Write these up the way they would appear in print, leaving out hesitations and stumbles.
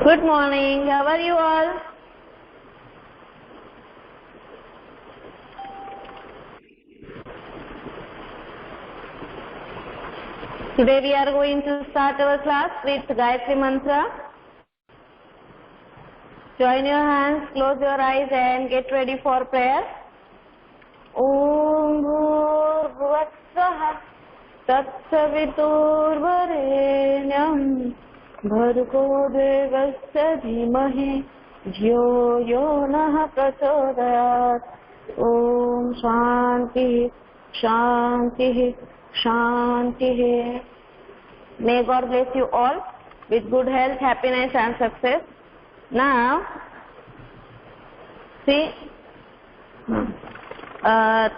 Good morning. How are you all? Today we are going to start our class with Gayatri Mantra. Join your hands, close your eyes and get ready for prayer. Om Bhurvuvasvaha Tatsaviturvarenyam Bhargo Devasya Dhimahi Dhyo Yo Nah Prachodayat. Om Shanti Shanti Shanti. May God bless you all with good health, happiness and success. Now, see,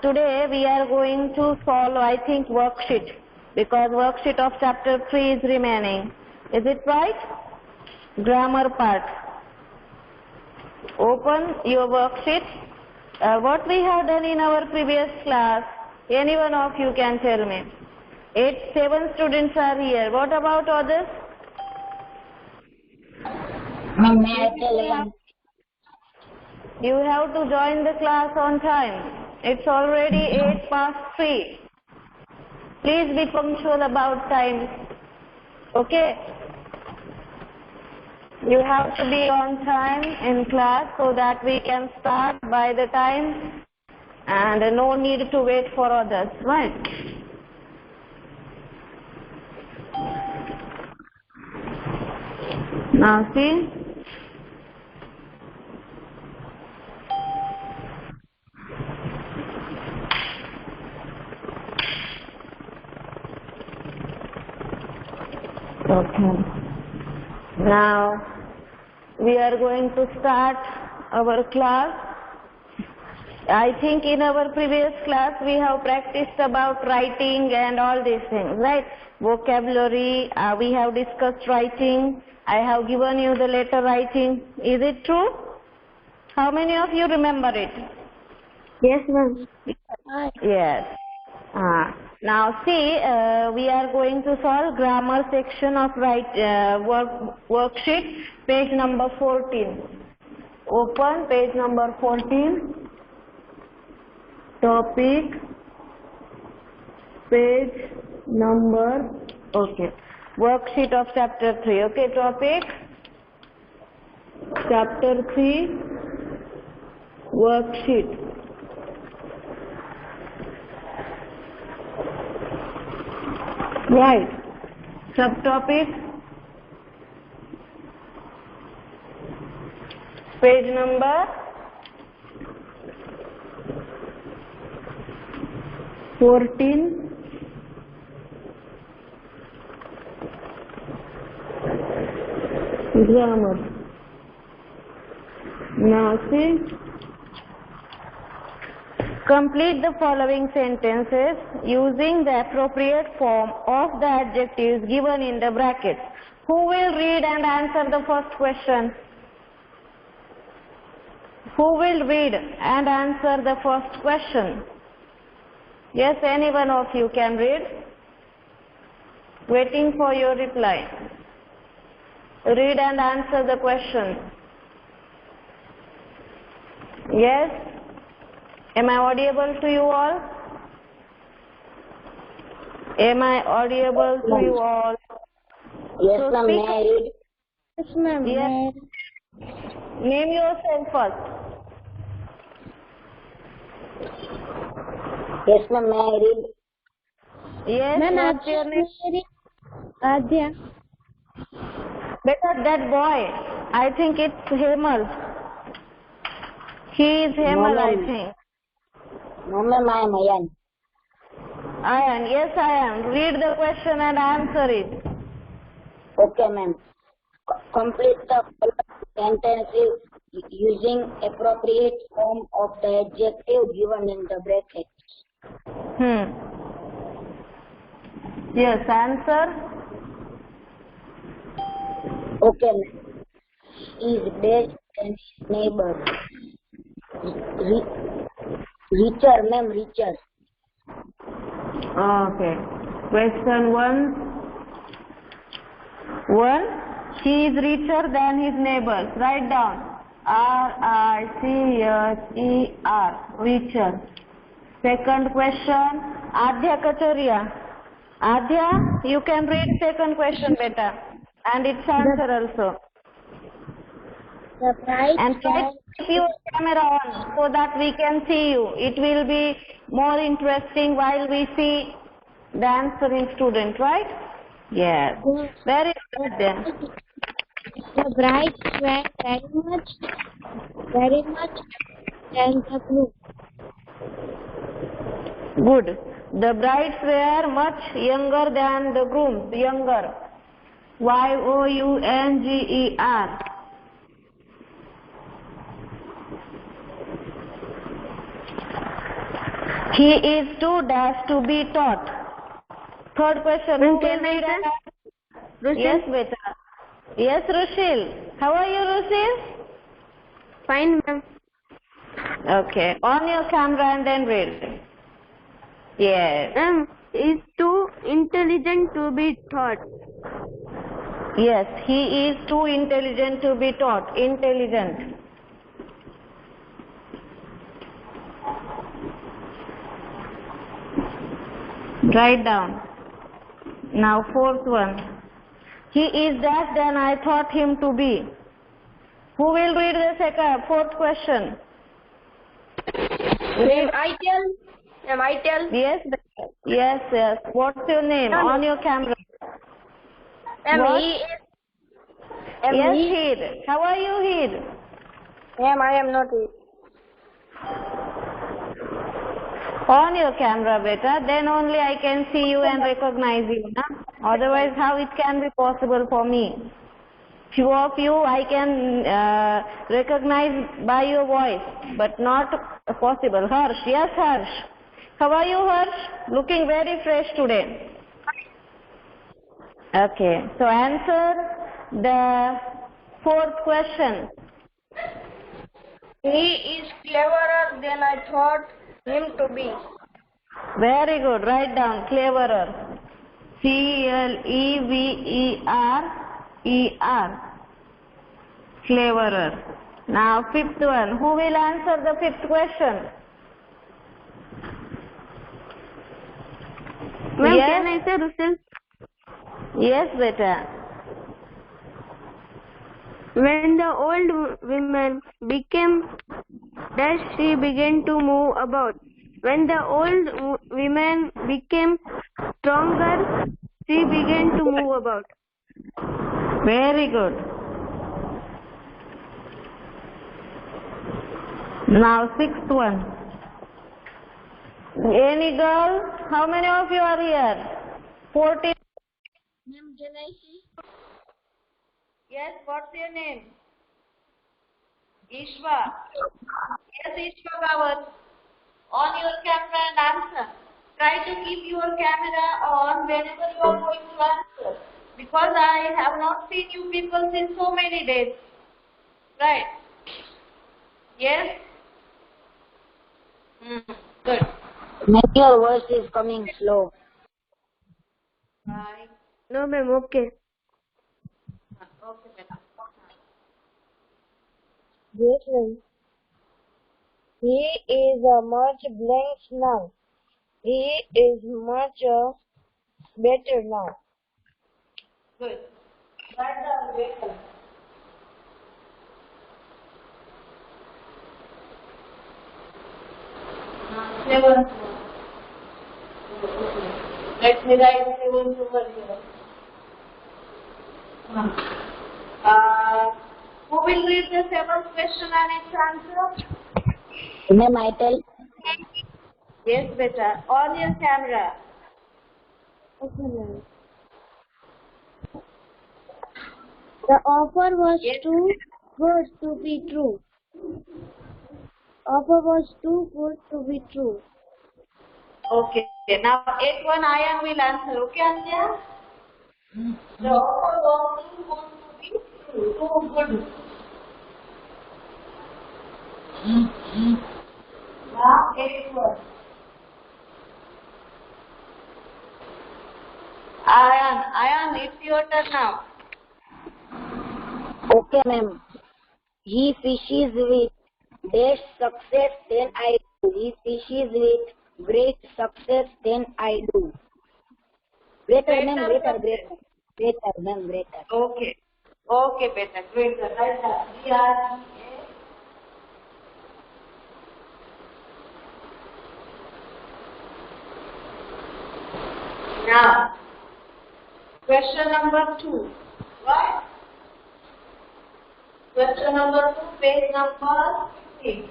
today we are going to solve, I think, worksheet, because worksheet of chapter 3 is remaining. Is it right? Grammar part. Open your worksheet. What we have done in our previous class, any one of you can tell me. 7 students are here. What about others? You have to join the class on time. It's already 8 past 3. Please be punctual about time. Okay? You have to be on time in class so that we can start by the time and no need to wait for others, right? Now see. Okay. Now we are going to start our class. I think in our previous class we have practiced about writing and all these things, right? Vocabulary, we have discussed writing. I have given you the letter writing. Is it true? How many of you remember it? Yes, ma'am. Yes. Now see, we are going to solve grammar section of worksheet, page number 14. Open page number 14. Topic, page number, okay. Worksheet of chapter 3, okay. Topic, chapter 3, worksheet. Right. Subtopic, page number 14. Grammar. Now see. Complete the following sentences using the appropriate form of the adjectives given in the brackets. Who will read and answer the first question? Who will read and answer the first question? Yes, any one of you can read. Waiting for your reply. Read and answer the question. Yes? Am I audible to you all? Am I audible to you all? Yes, So ma'am. May I read? Yes, ma'am. Yes. Name yourself first. Yes, ma'am. May I read? Yes, what's your name? Adya. Because that boy, I think it's Hemal. He is Hemal, I think. No, ma'am. I am Ayan. Ayan, yes I am. Read the question and answer it. Okay, ma'am. Complete the sentences using appropriate form of the adjective given in the brackets. Yes, answer. Okay, ma'am. He is better than his neighbor. Richer, ma'am, richer. Okay. Question 1. 1. He is richer than his neighbors. Write down. R-I-C-H-E-R. Richer. Second question. Adhya Kacharia. Adhya, you can read second question better. And its answer also. The bright And try to keep your camera on so that we can see you. It will be more interesting while we see the answering student, right? Yes. Very good then. The bright were very much than the blue. Good. The brides were much younger than the grooms. Younger. Y-O-U-N-G-E-R. He is too dash to be taught. Third question. Who will read it? Yes, beta. Yes, Rushil. How are you, Rushil? Fine, ma'am. Okay. On your camera and then read. Yes. Is too intelligent to be taught. Yes, he is too intelligent to be taught. Intelligent. Write down. Now fourth one. He is that than I thought him to be. Who will read the fourth question? Ma'am, I tell. Yes, yes. What's your name? On your camera. Ma'am, Yes, Heed. How are you, Heed? Ma'am, I am not it. On your camera, beta. Then only I can see you and recognize you. Na? Otherwise, how it can be possible for me? Few of you I can recognize by your voice, but not possible. Harsh, yes, Harsh. How are you, Harsh? Looking very fresh today. Okay, so answer the fourth question. He is cleverer than I thought him to be. Very good. Write down. Cleverer. C-L-E-V-E-R-E-R. Cleverer. Now fifth one. Who will answer the fifth question? Ma'am, Yes? can I say Russell? Yes, beta. When the old woman became dash, she began to move about. When the old woman became stronger, she began to move about. Very good. Now sixth one. Any girl? How many of you are here? 14. Ma'am, can I see? Yes, what's your name? Ishwa. Yes, Ishwa Gawat. On your camera and answer. Try to keep your camera on whenever you are going to answer. Because I have not seen you people since so many days. Right? Yes? Good. Maybe your voice is coming slow. Bye. No, ma'am, okay. Okay, madam. Yes, ma'am. He is much blank now. He is much better now. Good. Write down better. Seventh one. Let me write seventh over here. Who will read the seventh question and its answer? Ma'am, I tell. Yes, beta. On your camera. Okay, ma'am. The offer was Yes. too good to be true. Offer was too good to be true. Okay. Now, 8-1 Ayan will answer. Okay, Anya? The offer was too good to be true. Too good. Now, 8-1. Ayan, it's your turn now. Okay, ma'am. He fishes with dash success than I do. He fishes with great success than I do. Greater, ma'am. Greater, ma'am. Greater. Okay. Okay, beta. Great. Right. GREAT. Now, question number 2. Right? Question number 2, page number 15.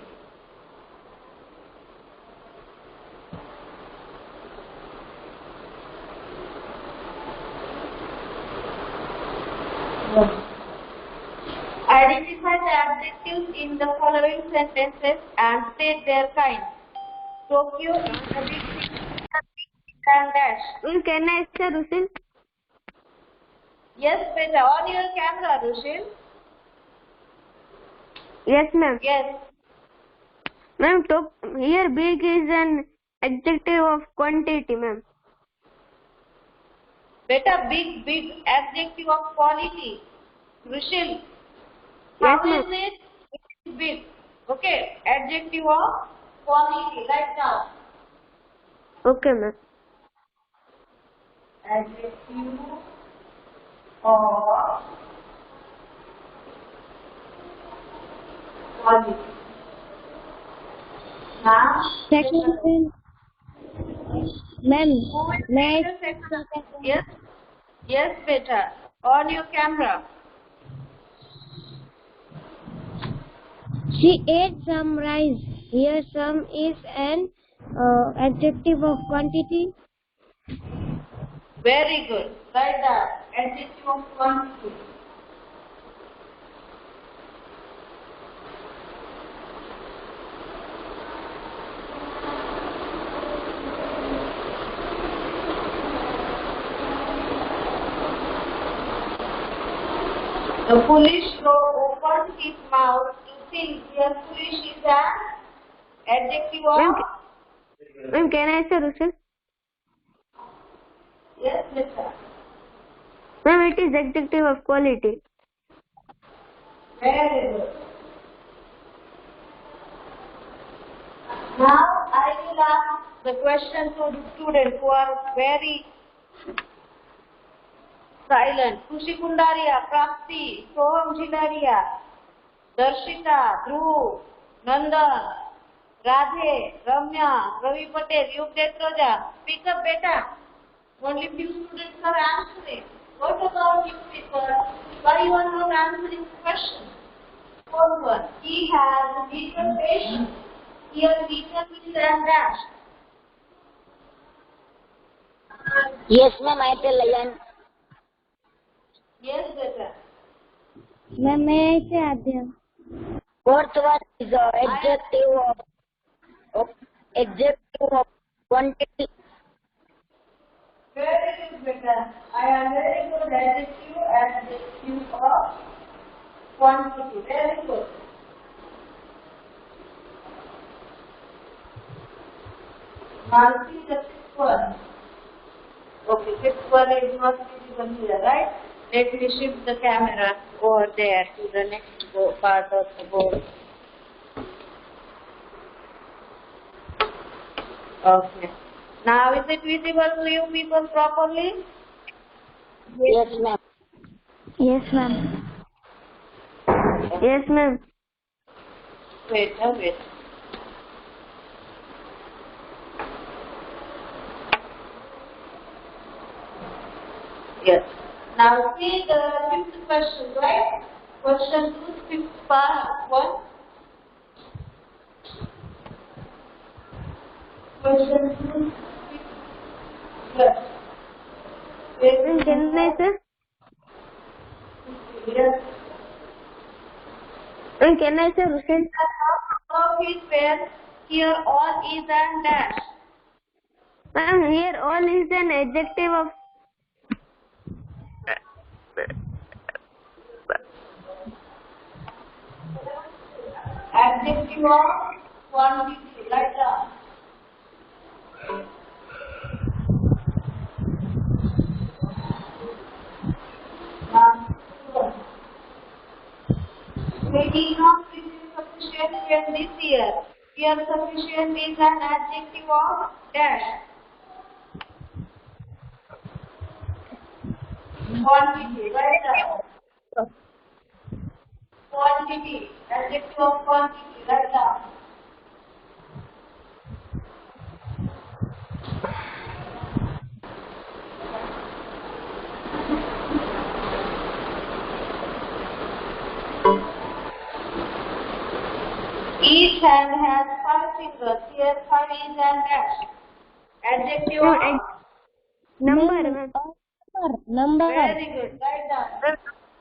Identify the adjectives in the following sentences and state their kind. Tokyo is a big city and dash. Can I say, Rushil? Yes, beta. On your camera, Rushil. Yes, ma'am. Yes. Ma'am, here big is an adjective of quantity, ma'am. Beta, big adjective of quality. Rushil. Yes, How is it? It is big. Okay. Adjective of quality. Right now. Okay, ma'am. Adjective of quality. Now, Second, ma'am. May I yes, yes, beta. On your camera. She ate some rice. Here some is an adjective of quantity. Very good. Write that. Adjective of quantity. The foolish dog opened his mouth to think. Here, foolish is an adjective of. Ma'am, can I say, Rushil? Yes, beta. Ma'am, it is adjective of quality. Very good. Now I will ask the question to the students who are very silent. Kushi Kundaria, Prapti, Soham Jilaria, Darshita, Dhruv, Nandan, Radhe, Ramya, Ravi Patel, Yug Detroja. Speak up, beta. Only few students are answering. What about you people? Why you are not answering the question? Fourth one. He has little patience. Here little is and dash. Yes, ma'am. I tell Ayan. Yes, beta. Ma'am, may I say Adhyam? Fourth one is adjective of quantity. Very good, beta. I am very good adjective of quantity. Very good. Now see the fifth one. Okay, fifth one is not visible here, right? Let me shift the camera over there to the next part of the board. Okay. Now is it visible to you people properly? Yes, ma'am. Yes, ma'am. Yes, ma'am. Wait. Yes. Now see the fifth question, right? Question 2, fifth part 1. Question 2, yes. Ma'am, can I say? Yes. Ma'am, can I say, Rushil? Of his where here all is and dash. Ma'am, here all is an adjective of Adjective of quantity, like that. We did not receive sufficient rain this year. Here sufficient is an adjective of dash. Quantity, write down. Quantity, adjective of quantity, write down. Each hand has 5 fingers. Here 5 is an dash. Adjective of Number. Number. very good. Write down.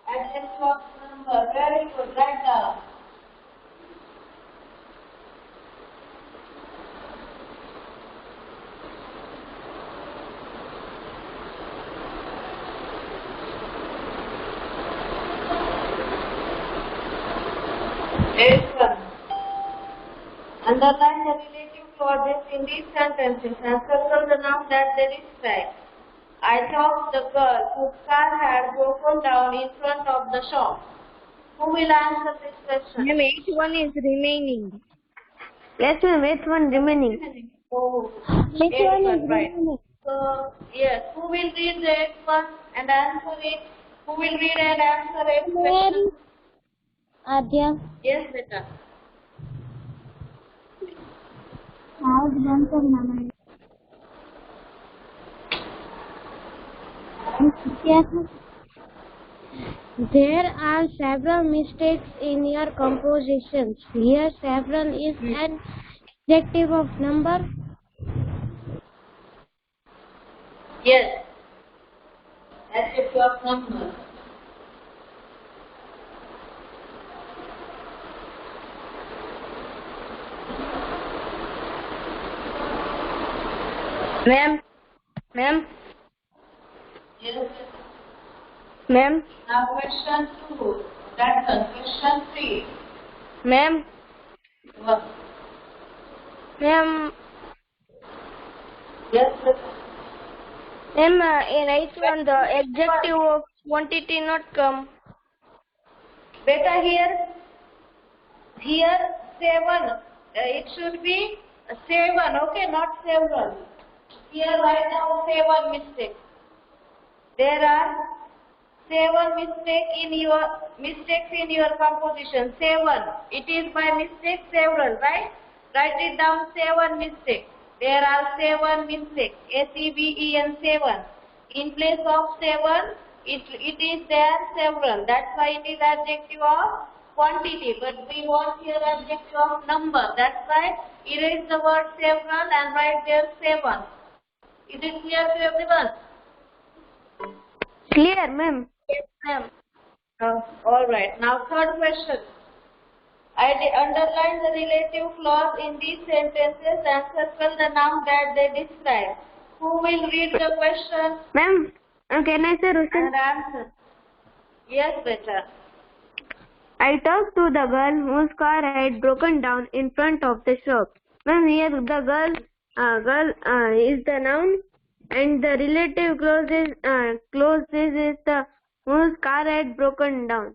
Adjective of number. Very good. Write down. Excellent. Underline the relative clauses in these sentences and circle the noun that they describe. I talked the girl whose car had broken down in front of the shop. Who will answer this question? Ma'am, H1 is remaining. Yes, ma'am, H1 remaining. Oh, Which one is right. remaining? So, yes, who will read the H1 and answer it? Who will read and answer it? Mary. Adya. Yes, beta. There are several mistakes in your compositions. Here, several is an adjective of number. Yes. Adjective of number. Ma'am. Yes. Ma'am. Now question 2. That's question 3. Ma'am. What? Ma'am. Yes, beta. Ma'am, in H1 the adjective of quantity not come. Beta, here 7. It should be 7, okay, not several. Here right now 7 mistakes. There are 7 mistakes in your composition. 7. It is by mistake several, right? Write it down. 7 mistakes. There are 7 mistakes. SEVEN 7. In place of 7, it is there several. That's why it is adjective of quantity. But we want here adjective of number. That's why erase the word several and write there 7. Is it clear to everyone? Clear, ma'am. Yes, ma'am. All right. Now, third question. I underline the relative clause in these sentences and circle the noun that they describe. Who will read the question Ma'am, can I say Rushan? and answer? Yes, beta. I talked to the girl whose car had broken down in front of the shop. Ma'am, here the girl is the noun and the relative clause is the whose car had broken down.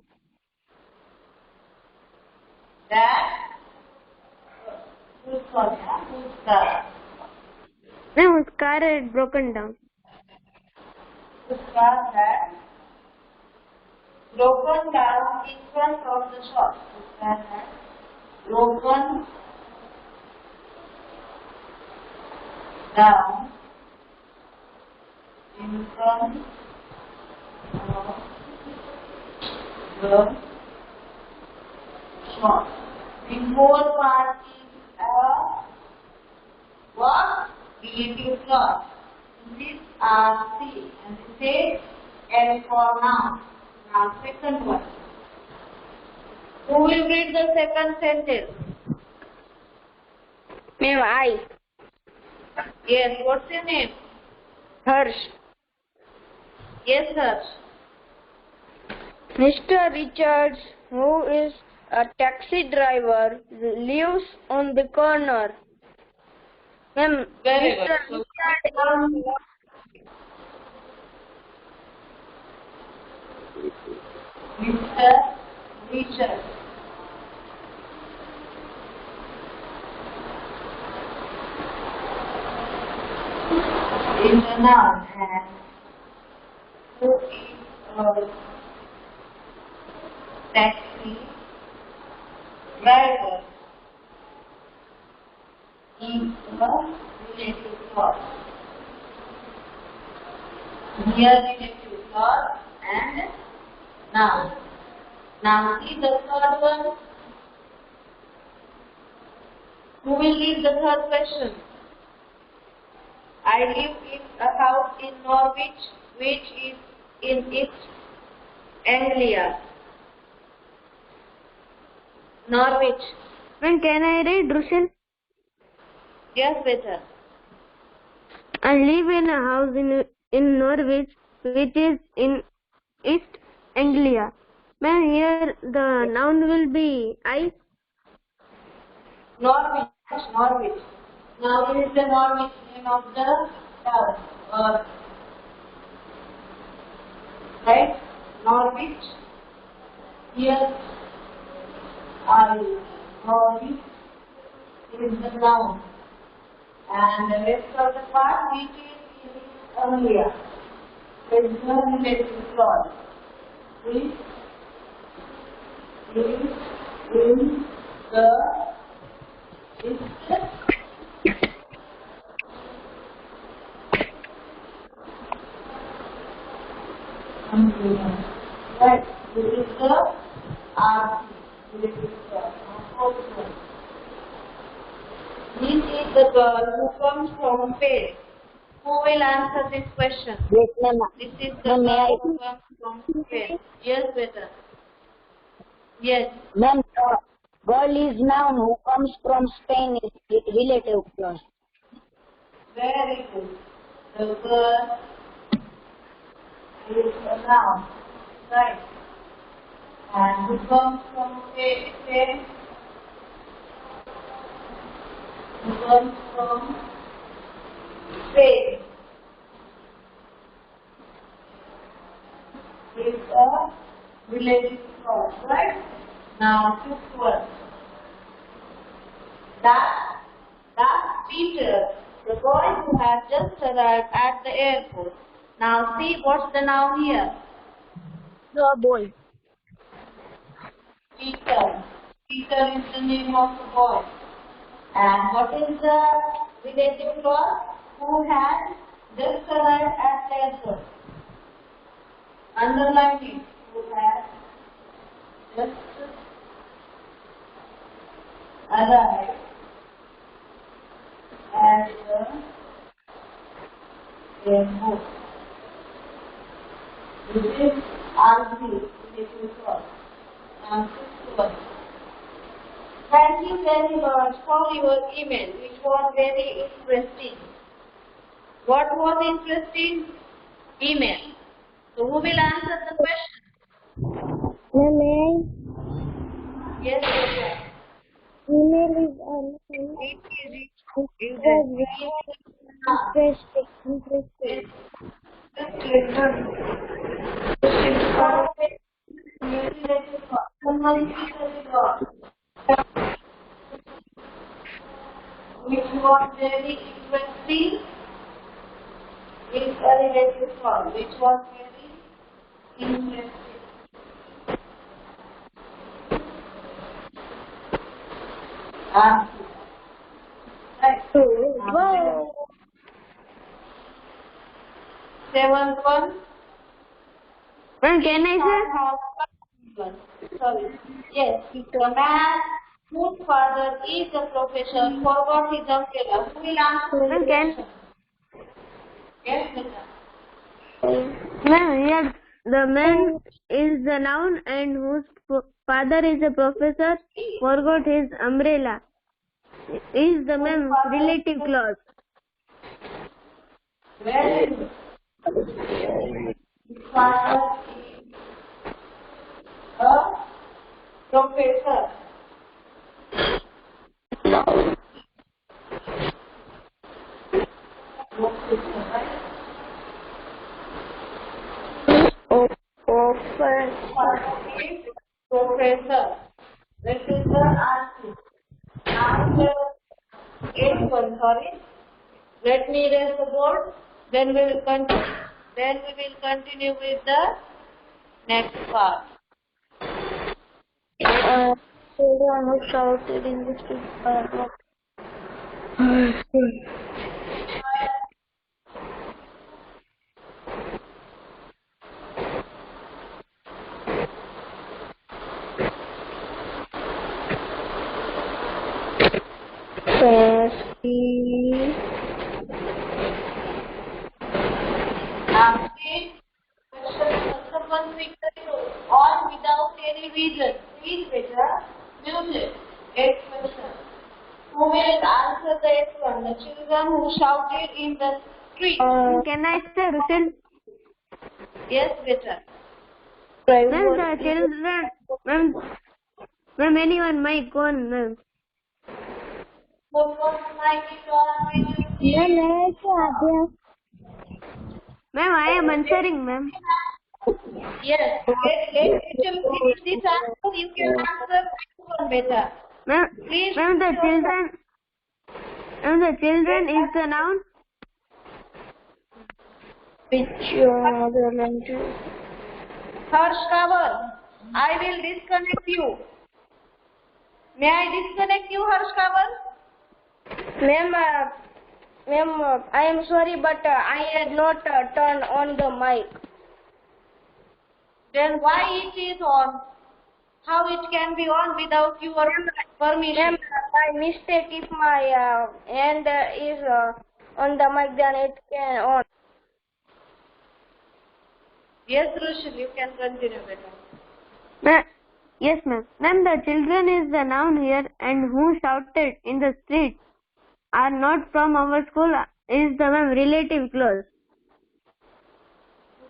That whose car? Ma'am, whose car had broken down. Whose car had broken down in front of the shop. Whose car had broken down in front of the shop. Before part is a what? Relative clause. This is RC and this is L for noun. Now second one. Who will read the second sentence? Ma'am, I. Yes, what's your name? Harsh. Yes, sir. Mr. Richards, who is a taxi driver, lives on the corner. Ma'am, Very Mr. good. Mr. Richard is a noun and who is a taxi driver is a relative clause. Here relative clause and noun. Now see the third one. Who will read the third question? I live in a house in Norwich, which is in East Anglia. Norwich. And can I read, Rushil? Yes, better. I live in a house in Norwich, which is in East Anglia. Man, here the noun will be I. Norwich. Norwich. Now this is the Norwich name of the town. Right? Norwich. Here Norwich is the noun. And the rest of the part which is in Anglia is the relative clause. Which is in the right, this is the RC, relative clause. This is the girl who comes from Spain. Who will answer this question? Yes, ma'am. This is the Ma'am, may I? girl who comes from Spain. Yes, better. Yes. Ma'am, girl is noun who comes from Spain is relative clause. Very good. The girl is a noun. Right. And who comes from Spain? Who comes from Spain is a relative clause, right? Now, fifth one. That Peter, the boy who has just arrived at the airport. Now, see what's the noun here? The boy. Peter. Peter is the name of the boy. And what is the relative clause? Who has just arrived at the airport? Underline it. Who has just arrived at the airport. This is RC, relative clause. Now, sixth one. Thank you very much for your email, which was very interesting. What was interesting? Email. So who will answer the question? Yes, yes. Email is Which was very interesting is a relative clause. Which was very interesting. Right. Wow. Seventh one. And can I say? Sorry. Yes, the man whose father is a professor forgot his umbrella. Who will answer the question? Yes, Mr. Ma'am, here the man is the noun and whose father is a professor forgot his umbrella. Is the ma'am relative clause. Very good. His father is a professor. Professor. This is the answer. Now, eighth one, sorry. Let me erase the board. Then we will continue. Then we will continue with the next part. Children who shouted in the street are not. Now, see, someone figure on without any reason. Please, beta, music. Eighth question. Who will answer the eighth one? The children who shouted in the street. Can I say Rushil? Yes, beta. Ma'am, the children, ma'am, anyone might go on, ma'am. Ma'am, I am answering, ma'am. Yes, let him finish this answer. You can answer this one better. Ma'am, Please. ma'am, the children is the noun. Harsh Kanwar, I will disconnect you. May I disconnect you, Harsh Kanwar? Ma'am, I am sorry, but I had not turned on the mic. Then why it is on? How it can be on without your permission? Ma'am, by mistake, if my hand is on the mic, then it can on. Yes, Rushil, you can continue better. Ma'am, yes, ma'am. Ma'am, the children is the noun here, and who shouted in the street are not from our school is the ma'am relative clause.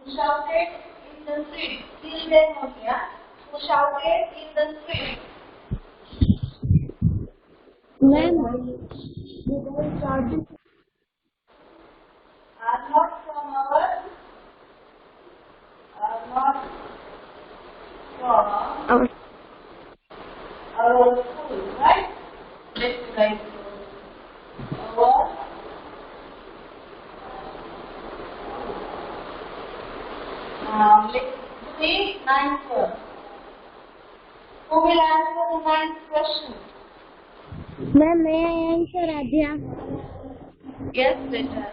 Who shouted in the street? Children, okay? Who shouted in the street? Ma'am, Are not from our school, right? Let's write our let's see ninth one. Who will answer the ninth question? ma'am, may I answer, Adya? Yes, better.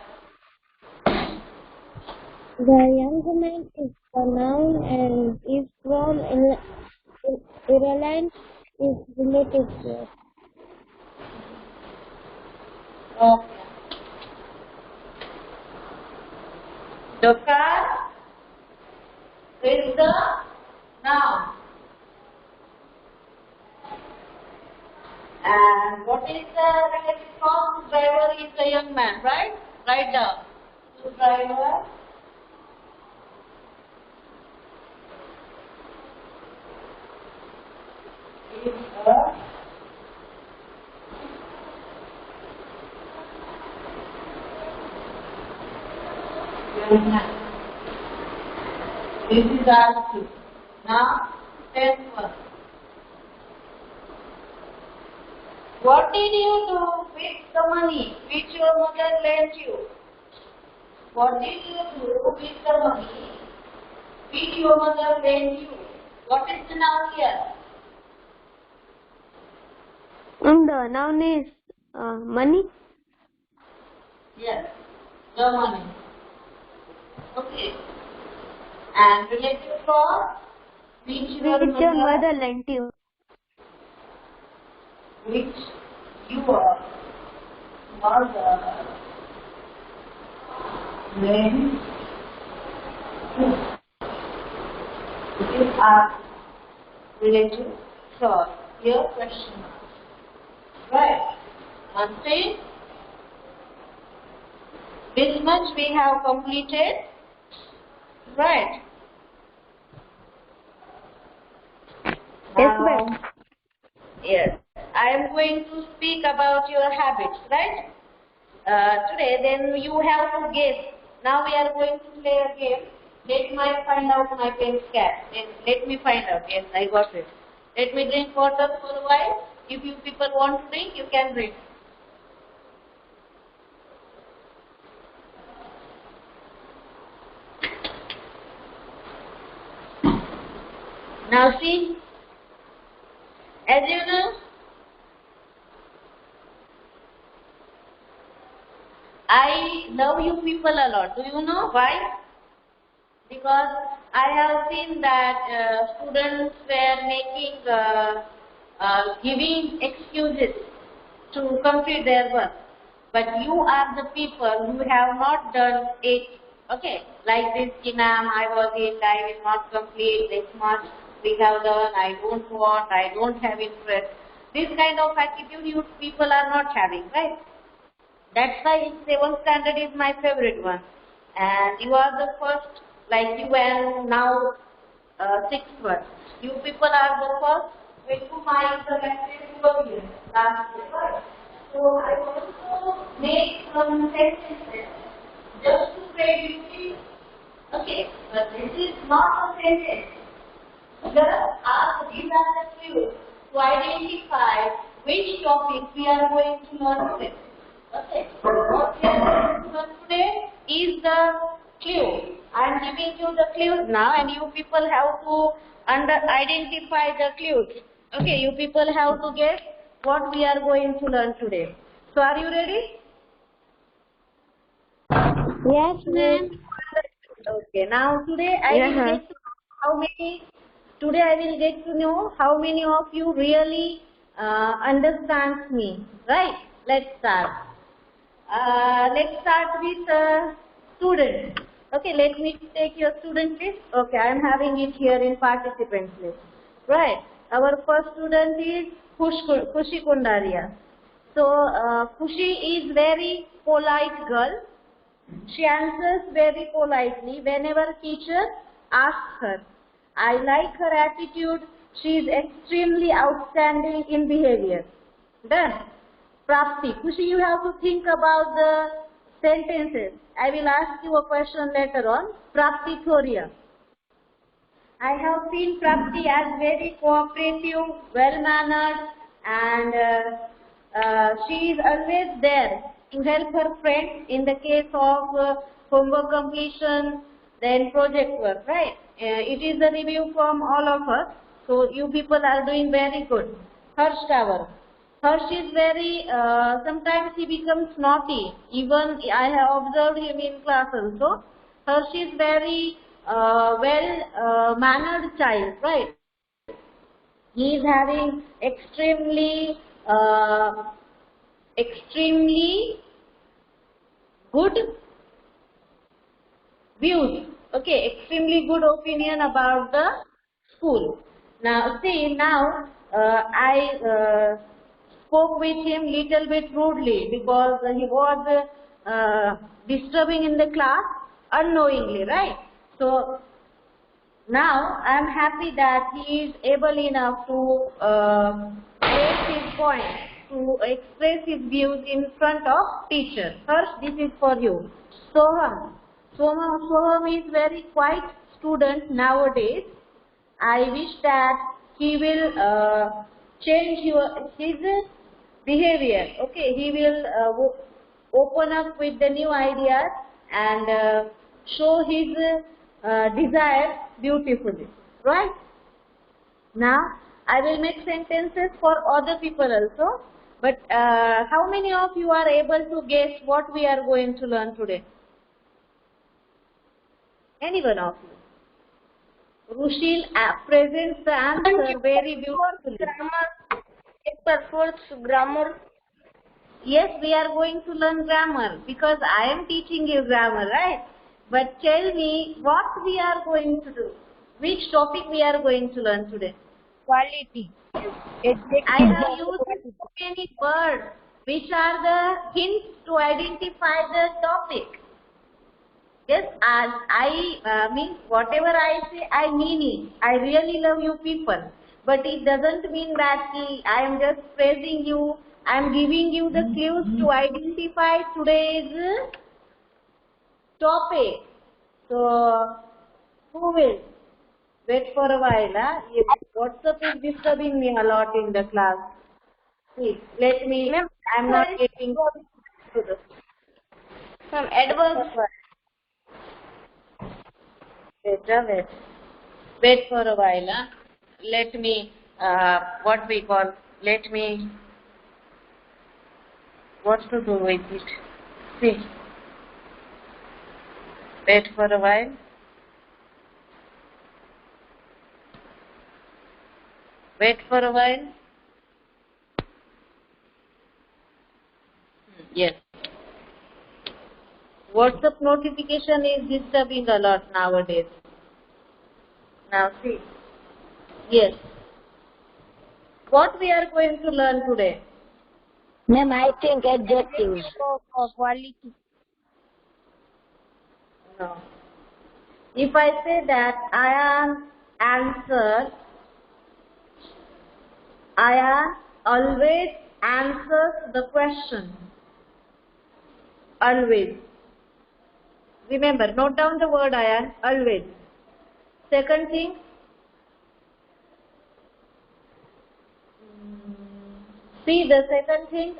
The young man is a noun and is from Ireland is related to. Okay. The car is the noun. And what is the relative clause? Driver is the young man, right? Write down. The driver is a young man. This is R2. Now, 10th one. What did you do with the money which your mother lent you? What did you do with the money which your mother lent you? What is the noun here? The noun is money. Yes, the money. Okay. And related clause which your Mother lent you. which your mother lent you. It is a related clause. Here question mark. Right. One thing. This much we have completed. Right. Yes, ma'am. Yes. I am going to speak about your habits, right? Today, then you have to guess. Now we are going to play a game. Let me find out my pen cat. Let me find out. Yes, I got it. Let me drink water for a while. If you people want to drink, you can drink. Now see, as you know, I love you people a lot. Do you know why? Because I have seen that students were making, giving excuses to complete their work. But you are the people who have not done it. Okay, like this Kinam, I was in, I will not complete this much. We have done, I don't want, I don't have interest. This kind of attitude you people are not having, right? That's why 7th standard is my favorite one. And you are the first, like you and now 6th one. You people are the first with whom I interacted earlier, last year, right? So I also make some sentences just to create beauty. Okay, but this is not a sentence. Just ask, these are the clues to identify which topic we are going to learn today. Okay. What we are going to learn today is the clue. I am giving you the clues now, and you people have to identify the clues. Okay, you people have to guess what we are going to learn today. So, are you ready? Yes, ma'am. Okay. Now today I will get to know how many. Today I will get to know how many of you really understands me. Right? Let's start. Let's start with student. Okay, let me take your student list. Okay, I am having it here in participants list. Right. Our first student is Khushi Kundaria. So Khushi is very polite girl. She answers very politely whenever teacher asks her. I like her attitude. She is extremely outstanding in behavior. Done. Prapti. Khushi, you have to think about the sentences. I will ask you a question later on. Prapti Thoria. I have seen Prapti as very cooperative, well-mannered, and she is always there to help her friends in the case of homework completion, then project work, right? It is a review from all of us, so you people are doing very good. Harsh Tower. Harsh is very, sometimes he becomes naughty. Even I have observed him in class also. Harsh is very well-mannered child, right? He is having extremely good views. Okay, extremely good opinion about the school. Now, see, now I spoke with him little bit rudely because he was disturbing in the class unknowingly, right? So now I am happy that he is able enough to raise his point, to express his views in front of teacher. First, this is for you. Soham. Soham is very quiet student nowadays. I wish that he will change his behavior. Okay, he will open up with the new ideas and show his desires beautifully. Right? Now, I will make sentences for other people also. But how many of you are able to guess what we are going to learn today? Any one of you? Rushil presents the answer very beautifully. Paper for grammar. Yes, we are going to learn grammar because I am teaching you grammar, right? But tell me what we are going to do. Which topic we are going to learn today? Quality. I have used so many words which are the hints to identify the topic. Yes, as I mean whatever I say, I mean it. I really love you people. But it doesn't mean that I am just praising you. I am giving you the clues to identify today's topic. So, who will? Wait for a while. Huh? WhatsApp is disturbing me a lot in the class. Please, let me, I am not getting to the... From Edwards. Wait for a while. Huh? let me, what we call, let me, what to do with it? See, wait for a while. Wait for a while. Yes. WhatsApp notification is disturbing a lot nowadays. Now see. Yes. What we are going to learn today? Ma'am, I think adjectives. Quality. No. If I say that Ayan always answers the question. Always. Remember, note down the word Ayan, always. Second thing, see the second thing,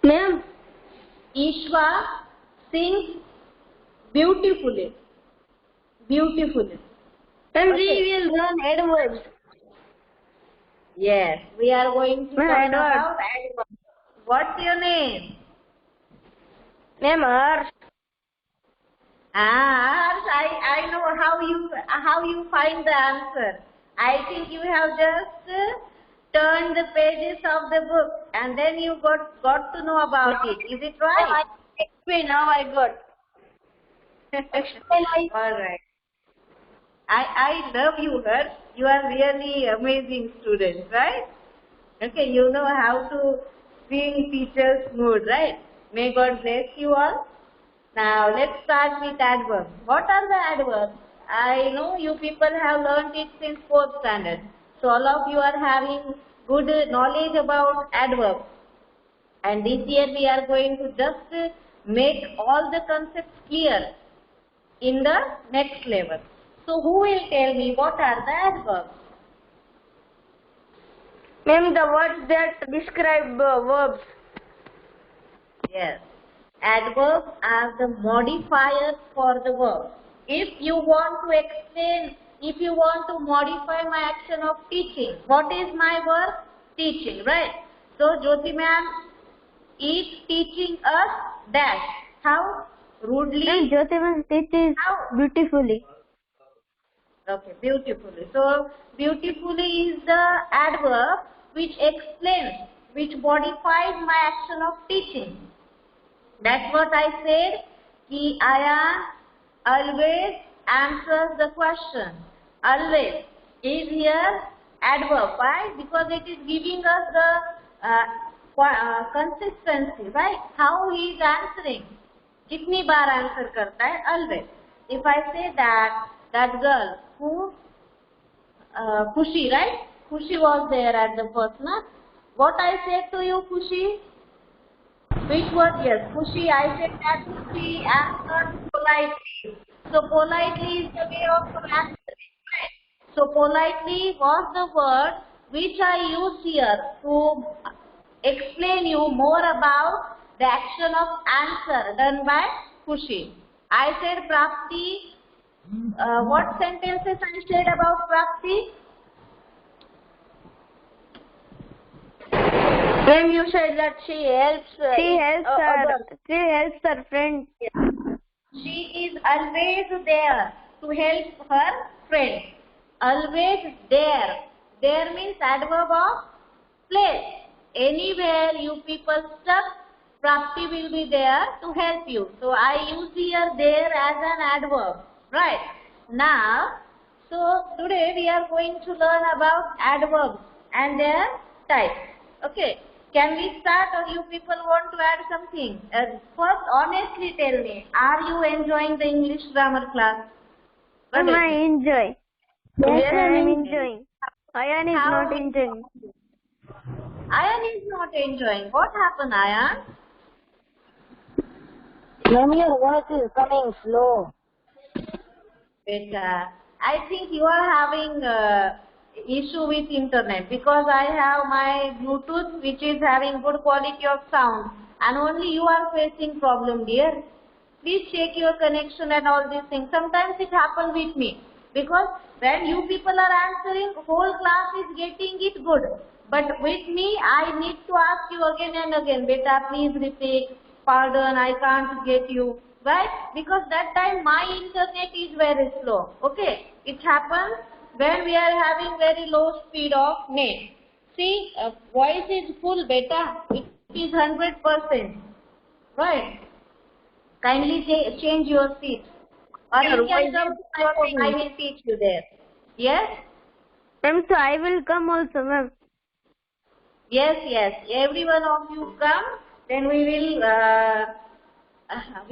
Ma'am, Ishwa sings beautifully. Beautifully. then Okay. we will learn adverbs. Yes, we are going to Ma'am, learn adverb. about adverbs. What's your name? Ma'am, Harsh. Harsh, I know how you find the answer. I think you have just turned the pages of the book and then you got to know about it. Is it right? Explain how I got. All right. I love you, Harsh. You are really amazing student, right? Okay, you know how to swing teacher's mood, right? May God bless you all. Now let's start with adverbs. What are the adverbs? I know you people have learned it since 4th standard. So all of you are having good knowledge about adverbs. And this year we are going to just make all the concepts clear in the next level. So who will tell me what are the adverbs? Ma'am, the words that describe verbs. Yes. Adverbs are the modifiers for the verb. If you want to explain, if you want to modify my action of teaching, what is my verb? Teaching, right? So Jyoti ma'am is teaching us dash. How? Rudely. Ma'am, Jyoti ma'am teaches How? beautifully. Okay, beautifully. So beautifully is the adverb which explains, which modifies my action of teaching. That's what I said. Ki Ayan always answers the question. Always is here adverb. Why? Because it is giving us the consistency, right? How he is answering. Kitni baar answer karta hai? Always. If I say that girl who Khushi, right? Khushi was there at the first, na? What I said to you, Khushi? Which word? Yes, Khushi. I said that Khushi answered politely. So politely is the way of answering, right? So politely was the word which I use here to explain you more about the action of answer done by Khushi. I said Prapti. What sentences I said about Prapti? Ma'am, you said that she helps. She helps her friend. She is always there to help her friend. Always there. There means adverb of place. Anywhere you people stuck, Prapti will be there to help you. So I use here there as an adverb. Right. Now, so today we are going to learn about adverbs and their types. Okay. Can we start or you people want to add something? First, honestly tell me, are you enjoying the English grammar class? Ma'am, I enjoy. Yes, I am ma'am. enjoying. Ayan is How not enjoying. Ayan is not enjoying. What happened, Ayan? Ma'am, your voice is coming slow. Beta, I think you are having issue with internet because I have my Bluetooth which is having good quality of sound and only you are facing problem, dear. Please check your connection and all these things. Sometimes it happens with me. Because when you people are answering, whole class is getting it good. But with me, I need to ask you again and again, beta, please repeat, pardon, I can't get you, right? Because that time my internet is very slow, okay? It happens when we are having very low speed of net. See, voice is full, beta, it is 100%, right? Kindly change your seat. Or you can come to my home, I will teach you there. Yes? Ma'am, so I will come also, ma'am. Yes, yes. Every one of you come, then we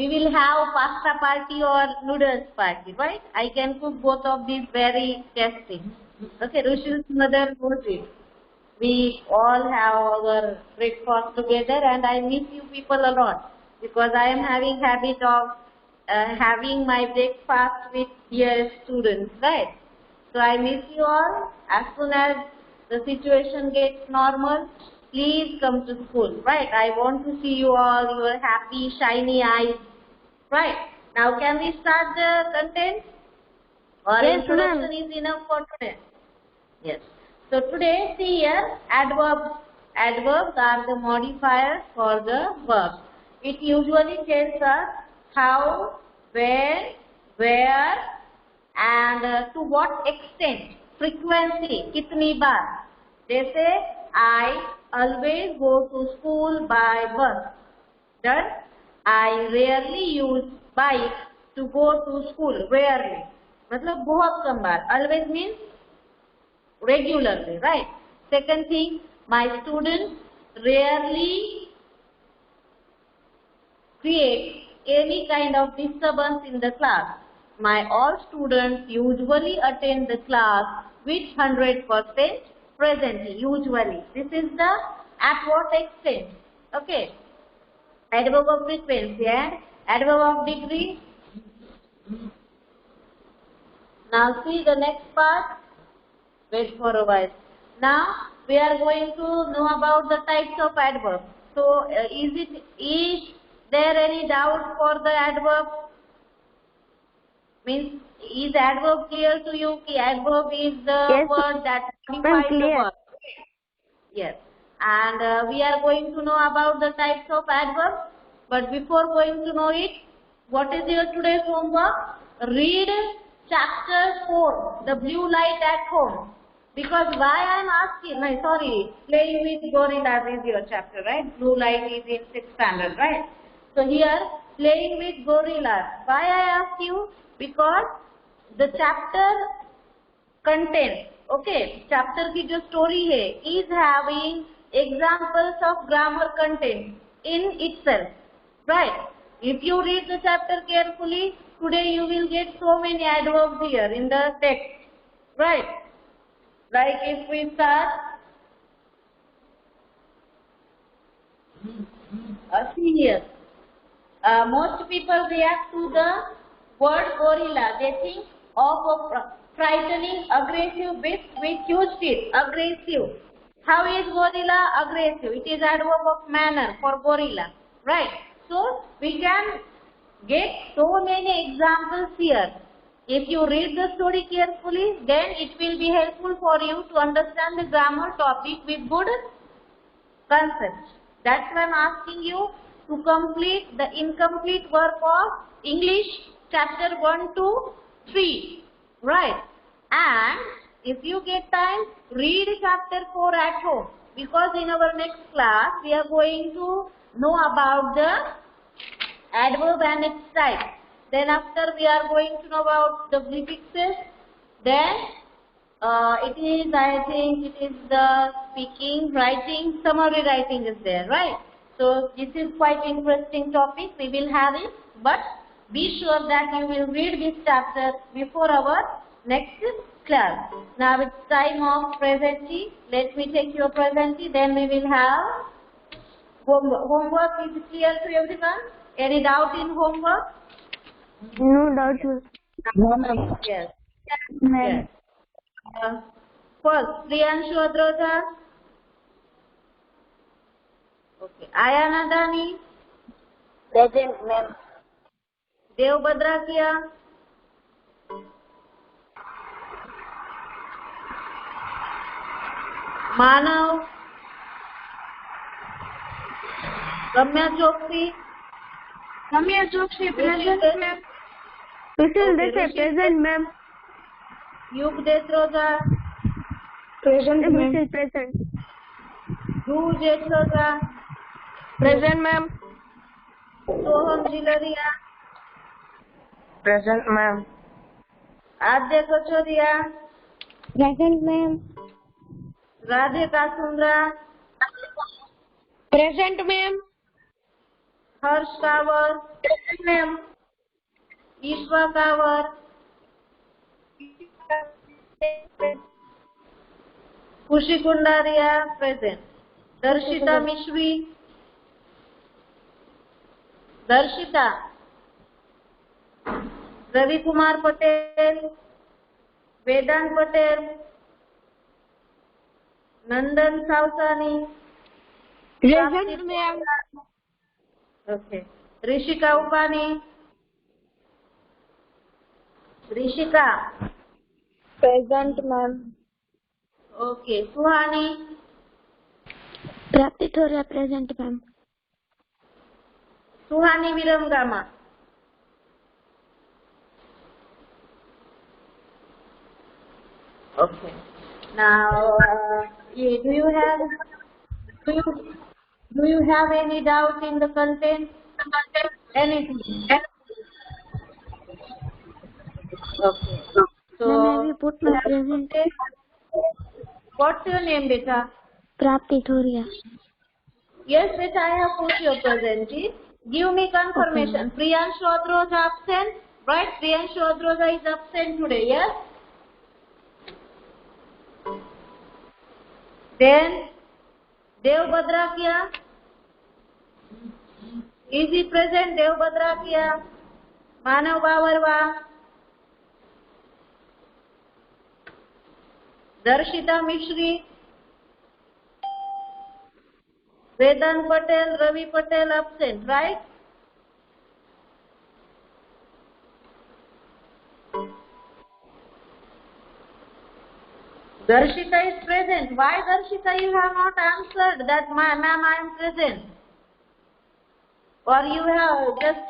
will have pasta party or noodles party, right? I can cook both of these very tasty. Okay, Rushil's mother knows it. We all have our breakfast together, and I miss you people a lot because I am having habit of having my breakfast with dear students, right? So I miss you all. As soon as the situation gets normal, please come to school, right? I want to see you all, your happy, shiny eyes, right? Now can we start the content? Or Yes, introduction ma'am. is enough for today? Yes. So today, see here, adverbs. Adverbs are the modifiers for the verbs. It usually tells us how, when, where, and to what extent, frequency, kitni baar. They say, I always go to school by bus. Done. I rarely use bike to go to school. Rarely. मतलब बहुत कम बार. Always means regularly, right? Second thing, my students rarely create any kind of disturbance in the class. My all students usually attend the class with 100% presently, usually. This is the at what extent, okay? Adverb of frequency and adverb of degree. Now see the next part. Wait for a while. Now we are going to know about the types of adverbs. So is there any doubt for the adverb? Means is adverb clear to you? Ki adverb is the Yes, word that ma'am, modifies the clear. verb. Yes. And we are going to know about the types of adverbs. But before going to know it, what is your today's homework? Read chapter 4, The Blue Light at Home. Because why I am asking, playing with gorillas is your chapter, right? Blue Light is in 6th standard, right? So here, playing with gorillas. Why I ask you? Because the chapter content, okay, chapter की जो story है, is having examples of grammar content in itself, right? If you read the chapter carefully, today you will get so many adverbs here in the text, right? Like if we start, see here, most people react to the word gorilla. They think of a frightening, aggressive beast with huge teeth. Aggressive. How is gorilla aggressive? It is adverb of manner for gorilla, right? So we can get so many examples here. If you read the story carefully, then it will be helpful for you to understand the grammar topic with good concepts. That's why I'm asking you to complete the incomplete work of English chapter 1 to 3. Right? And if you get time, read chapter 4 at home. Because in our next class, we are going to know about the adverb and its type. Then after we are going to know about the prefixes. Then I think it is the speaking, writing, summary writing is there, right? So this is quite interesting topic. We will have it, but be sure that you will read this chapter before our next class. Now it's time of presenty. Let me take your presenty. Then we will have homework. Homework is clear to everyone? Any doubt in homework? No doubt, sir. Yes. Yes. First, Priyanshu Adroja. Okay. Ayana Dani. Present, ma'am. Dev Badrakia. Manav, Ramya Chokshi, present, ma'am. Sushil Desai, present, ma'am. Yug Desroja, Present, ma'am. Present. Dhruv Jesroja, Present, ma'am. Soham Jilaria, Present, ma'am. Adya Kachoria, Present, ma'am. Radhe Kasundra, Present, ma'am. Harsh Kawar, Present, ma'am. Ishwa Kawar, Khushi Kundaria, present. Darshita Mishri, Darshita, Ravi Kumar Patel, Vedant Patel, Nandan Sausani, Present, ma'am. okay. Rishika Upani, Rishika, Present, ma'am. okay. Suhani, Prapti Thoria, present, ma'am. Suhani Viramgama, okay. Now, do you have any doubt in the content? Anything? Okay. So, Ma'am, have you put my present? what's your name, beta? Prapti Thoria. Yes, beta, I have put your present. Give me confirmation. Priyanshu Adroja absent, right? Priyanshu Adroja is absent today, yes? Then, Dev Badrakia. Is he present? Dev Badrakia. Manav Bawarwa. Darshita Mishri. Vedant Patel, Ravi Patel absent, right? Darshita is present. Why, Darshita, you have not answered that, ma'am, I am present? Or you have just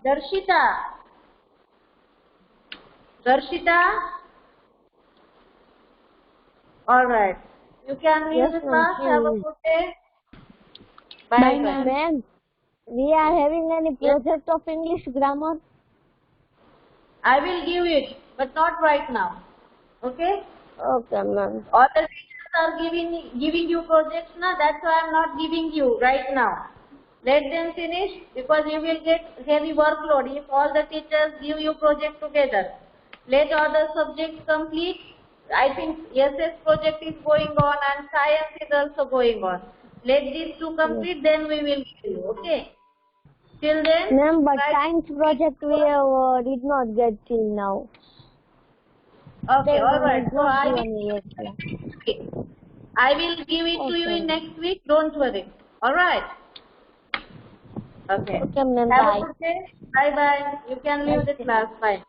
Darshita? Darshita? Alright. You can leave the class. Have a good day. Bye, bye. Ma'am, we are having any project of English grammar? I will give it, but not right now. Okay? Okay, ma'am. All the teachers are giving you projects now. That's why I'm not giving you right now. Let them finish because you will get heavy workload if all the teachers give you project together. Let other subjects complete. I think SS project is going on and science is also going on. Let these two complete, then we will give you. Okay? Till then, Ma'am, but try- science project we did not get till now. Okay, alright. So I will give it to you in next week. Don't worry. Alright? Okay. Okay, ma'am. Have Bye. a good day. Bye bye. You can leave the class. Bye.